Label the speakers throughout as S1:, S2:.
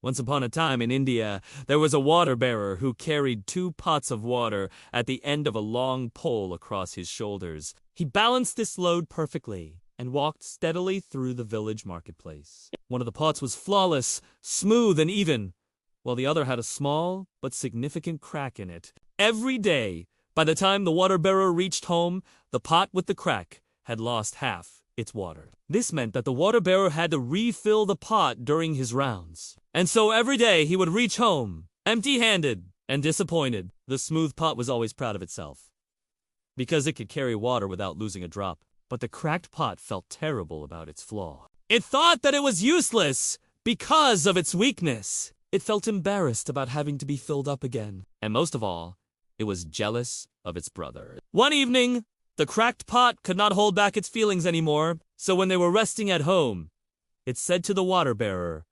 S1: Once upon a time in India, there was a water bearer who carried 2 pots of water at the end of a long pole across his shoulders. He balanced this load perfectly and walked steadily through the village marketplace. One of the pots was flawless, smooth and even, while the other had a small but significant crack in it. Every day, by the time the water bearer reached home, the pot with the crack had lost half its water. This meant that the water bearer had to refill the pot during his rounds. And so every day he would reach home, empty-handed and disappointed. The smooth pot was always proud of itself, because it could carry water without losing a drop. But the cracked pot felt terrible about its flaw. It thought that it was useless because of its weakness. It felt embarrassed about having to be filled up again. And most of all, it was jealous of its brother. One evening, the cracked pot could not hold back its feelings anymore, so when they were resting at home, it said to the water bearer,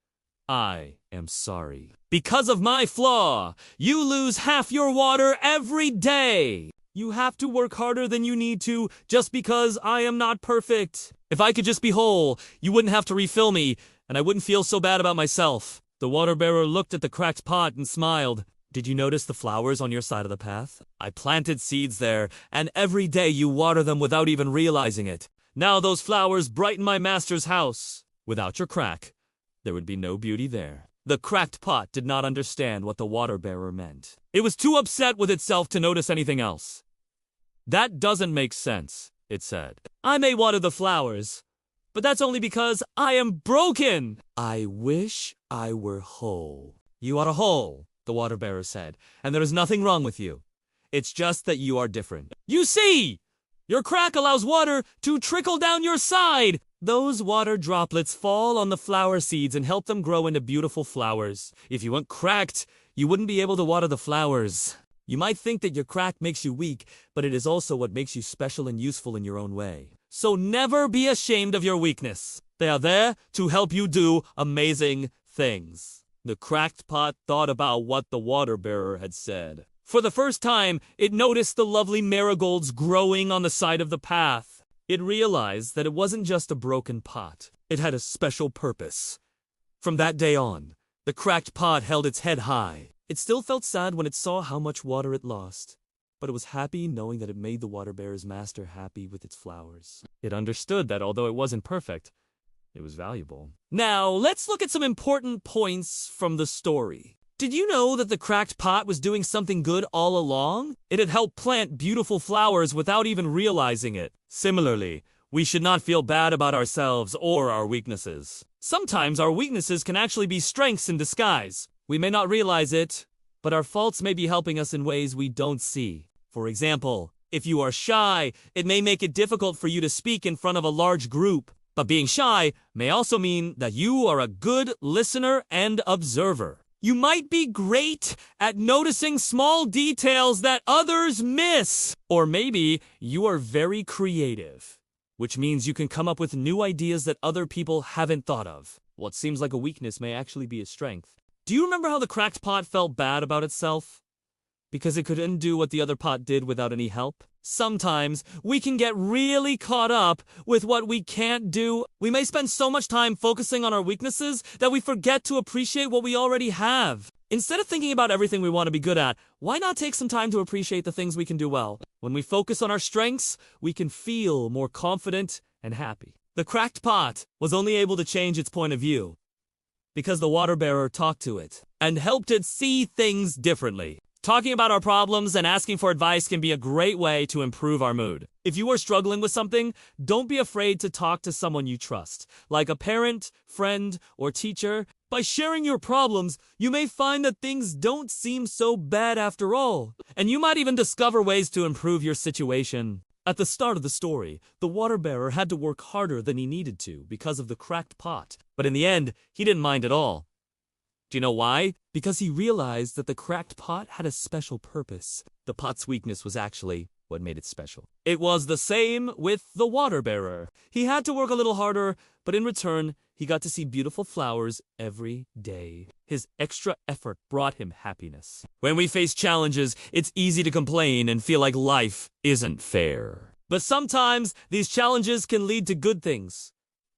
S1: "I am sorry. Because of my flaw, you lose half your water every day. You have to work harder than you need to just because I am not perfect. If I could just be whole, you wouldn't have to refill me, and I wouldn't feel so bad about myself." The water bearer looked at the cracked pot and smiled. "Did you notice the flowers on your side of the path? I planted seeds there, and every day you water them without even realizing it. Now those flowers brighten my master's house. Without your crack, there would be no beauty there." The cracked pot did not understand what the water bearer meant. It was too upset with itself to notice anything else. "That doesn't make sense," it said. "I may water the flowers, but that's only because I am broken. I wish I were whole." "You are whole," the water bearer said, "and there is nothing wrong with you. It's just that you are different. You see, your crack allows water to trickle down your side. Those water droplets fall on the flower seeds and help them grow into beautiful flowers. If you weren't cracked, you wouldn't be able to water the flowers. You might think that your crack makes you weak, but it is also what makes you special and useful in your own way. So never be ashamed of your weakness. They are there to help you do amazing things." The cracked pot thought about what the water bearer had said. For the first time, it noticed the lovely marigolds growing on the side of the path. It realized that it wasn't just a broken pot. It had a special purpose. From that day on, the cracked pot held its head high. It still felt sad when it saw how much water it lost, but it was happy knowing that it made the water bearer's master happy with its flowers. It understood that although it wasn't perfect, it was valuable. Now, let's look at some important points from the story. Did you know that the cracked pot was doing something good all along? It had helped plant beautiful flowers without even realizing it. Similarly, we should not feel bad about ourselves or our weaknesses. Sometimes our weaknesses can actually be strengths in disguise. We may not realize it, but our faults may be helping us in ways we don't see. For example, if you are shy, it may make it difficult for you to speak in front of a large group. But being shy may also mean that you are a good listener and observer. You might be great at noticing small details that others miss. Or maybe you are very creative, which means you can come up with new ideas that other people haven't thought of. What seems like a weakness may actually be a strength. Do you remember how the cracked pot felt bad about itself? Because it couldn't do what the other pot did without any help? Sometimes we can get really caught up with what we can't do. We may spend so much time focusing on our weaknesses that we forget to appreciate what we already have. Instead of thinking about everything we want to be good at, why not take some time to appreciate the things we can do well? When we focus on our strengths, we can feel more confident and happy. The cracked pot was only able to change its point of view because the water bearer talked to it and helped it see things differently. Talking about our problems and asking for advice can be a great way to improve our mood. If you are struggling with something, don't be afraid to talk to someone you trust, like a parent, friend, or teacher. By sharing your problems, you may find that things don't seem so bad after all, and you might even discover ways to improve your situation. At the start of the story, the water bearer had to work harder than he needed to because of the cracked pot, but in the end, he didn't mind at all. Do you know why? Because he realized that the cracked pot had a special purpose. The pot's weakness was actually what made it special. It was the same with the water bearer. He had to work a little harder, but in return, he got to see beautiful flowers every day. His extra effort brought him happiness. When we face challenges, it's easy to complain and feel like life isn't fair. But sometimes these challenges can lead to good things.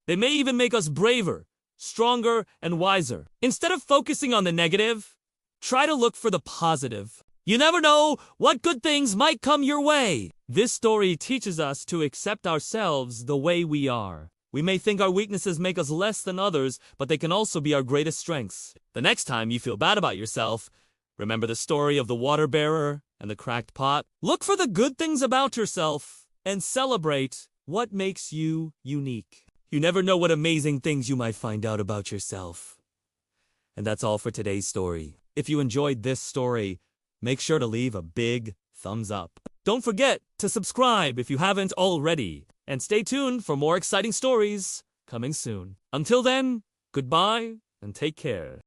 S1: They may even make us braver, stronger, and wiser. Instead of focusing on the negative, try to look for the positive. You never know what good things might come your way. This story teaches us to accept ourselves the way we are. We may think our weaknesses make us less than others, but they can also be our greatest strengths. The next time you feel bad about yourself, remember the story of the water bearer and the cracked pot. Look for the good things about yourself and celebrate what makes you unique. You never know what amazing things you might find out about yourself. And that's all for today's story. If you enjoyed this story, make sure to leave a big thumbs up. Don't forget to subscribe if you haven't already. And stay tuned for more exciting stories coming soon. Until then, goodbye and take care.